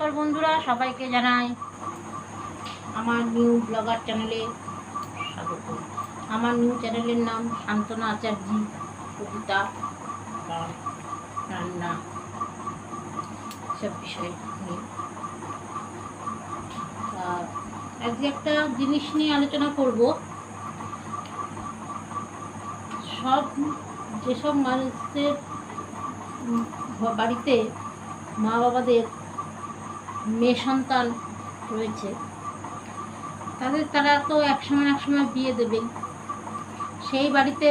নমস্কার বন্ধুরা, সবাইকে জানাই আমার নিউ ব্লগার চ্যানেলে স্বাগত। আমার নিউ চ্যানেলের নাম শান্তনা আচার্যি, কবিতা বা রান্না সব বিষয় নিয়ে। আজকে একটা জিনিস নিয়ে আলোচনা করব। যেসব মানুষদের বাড়িতে মা বাবাদের মেয়ে সন্তান রয়েছে, তারা তো এক সময় বিয়ে দেবেন। সেই বাড়িতে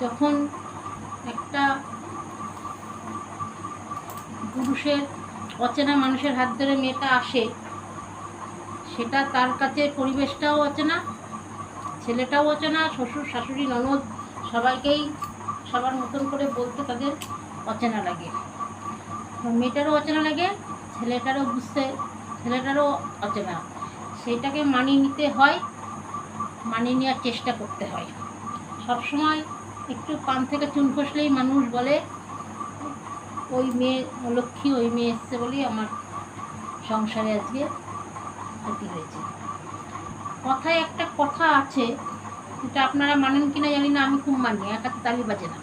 যখন একটা পুরুষের অচেনা মানুষের হাত ধরে মেয়েটা আসে, সেটা তার কাছে পরিবেশটাও অচেনা, ছেলেটাও অচেনা, শ্বশুর শাশুড়ি ননদ সবাইকেই সবার মতন করে বলতে তাদের অচেনা লাগে। মেয়েটারও অচেনা লাগে, ছেলেটারও অচেনা। সেটাকে মানিয়ে নিতে হয়, মানিয়ে নেওয়ার চেষ্টা করতে হয়। সবসময় একটু পান থেকে চুন খসলেই মানুষ বলে ওই মেয়ে লক্ষ্মী, ওই মেয়ে এসছে বলেই আমার সংসারে আজকে ক্ষতি হয়েছে। কথায় একটা কথা আছে, এটা আপনারা মানেন কিনা জানি না, আমি খুব মানি। এক হাতে তালি বাজে না,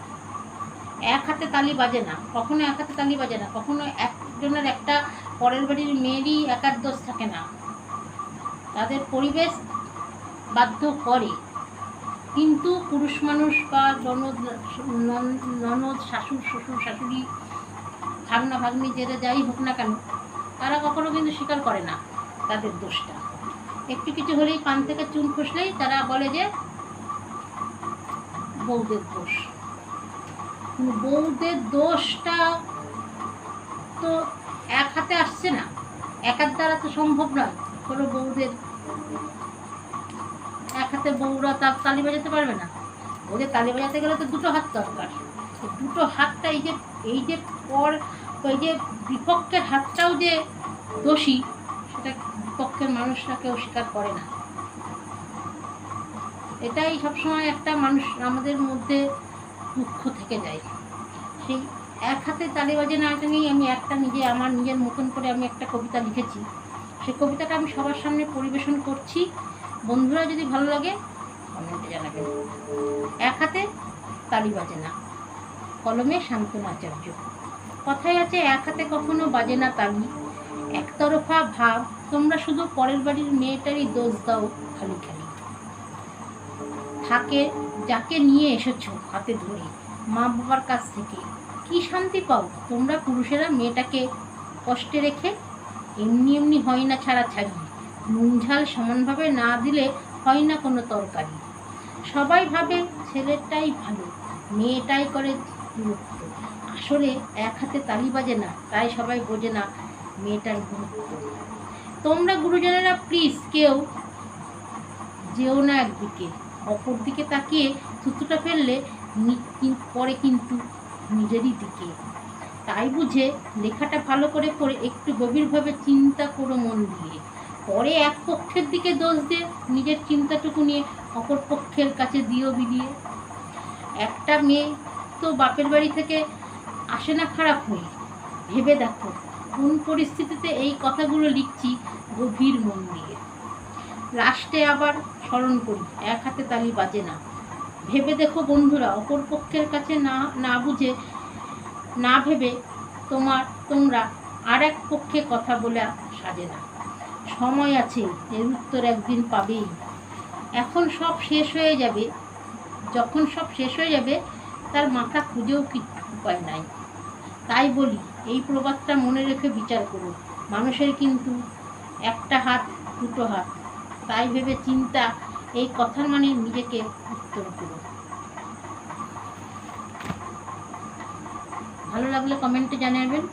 এক হাতে তালি বাজে না, কখনো এক হাতে তালি বাজে না। কখনো একজনের একটা পরের বাড়ির মেয়েরই একার দোষ থাকে না, তাদের পরিবেশ বাধ্য করে। কিন্তু পুরুষ মানুষ বা ননদ শ্বশুর শাশুড়ি ভাগনা ভাগ্নি যেটা যাই হোক না কেন, তারা কখনো কিন্তু স্বীকার করে না তাদের দোষটা। একটু কিছু হলেই পান থেকে চুন খসলেই তারা বলে যে বউদের দোষ। বউদের দোষটা তো এক হাতে আসছে না, একার দ্বারা তো সম্ভব নয়। কোনো বউদের এক হাতে বউরা তার তালি বাজাতে পারবে না। ওদের তালি বাজাতে গেলে তো দুটো হাত দরকার। দুটো হাতটা এই যে বিপক্ষের হাতটাও যে দোষী, সেটা বিপক্ষের মানুষরা কেউ স্বীকার করে না। এটাই সবসময় একটা মানুষ আমাদের মধ্যে দুঃখ থেকে যায়। সেই এক হাতে তালি বাজে না, এটা নিয়েই আমি আমার নিজের মতন করে আমি একটা কবিতা লিখেছি। সেই কবিতাটা আমি সবার সামনে পরিবেশন করছি। বন্ধুরা যদি ভালো লাগে কমেন্টে জানাবেন। এক হাতে তালি বাজে না, কলমে শান্তনা আচার্য। কথায় আছে, এক হাতে কখনো বাজে না তালি, একতরফা ভাব তোমরা শুধু পরের বাড়ির মেয়েটারই দোষ দাও খালি খালি। থাকে যাকে নিয়ে এসেছো হাতে ধরে মা বাবার কাছ থেকে, কি শান্তি পাও তোমরা পুরুষেরা মেয়েটাকে কষ্টে রেখে। এমনি হয় না ছাড়াছাড়ি, নুন ঝাল সমানভাবে না দিলে হয় না কোনো তরকারি। সবাই ভাবে ছেলেটাই ভালো, মেয়েটাই করে বিরক্ত। আসলে এক হাতে তালি বাজে না, তাই সবাই বোঝে না মেয়েটার গুরুত্ব। তোমরা গুরুজনেরা প্লিজ কেউ যেও না একদিকে, অপর দিকে তাকিয়ে থুতুটা ফেললে পরে কিন্তু নিজেরই দিকে। তাই বুঝে লেখাটা ভালো করে পড়ে একটু গভীরভাবে চিন্তা করো মন দিয়ে। পরে এক পক্ষের দিকে দোষ দিয়ে নিজের চিন্তাটুকু নিয়ে অপর পক্ষের কাছে দিও বিলিয়ে। একটা মেয়ে তো বাপের বাড়ি থেকে আসে না খারাপ হয়ে। ভেবে দেখো কোন পরিস্থিতিতে এই কথাগুলো লিখছি গভীর মন দিয়ে। লাস্টে আবার স্মরণ করি, এক হাতে তালি বাজে না। ভেবে দেখো বন্ধুরা, অপর পক্ষের কাছে না বুঝে না ভেবে তোমরা আর এক পক্ষে কথা বলে সাজে না। সময় আছে, এর উত্তর একদিন পাবেই। যখন সব শেষ হয়ে যাবে তার মাথা খুঁজেও কিছু উপায় নাই। তাই বলি, এই প্রবাদটা মনে রেখে বিচার করো, মানুষের কিন্তু একটা হাত দুটো হাত। তাই ভেবে চিন্তা এই কথার মানে নিজেকে উত্তর করো। ভালো লাগলে কমেন্টে জানাবেন।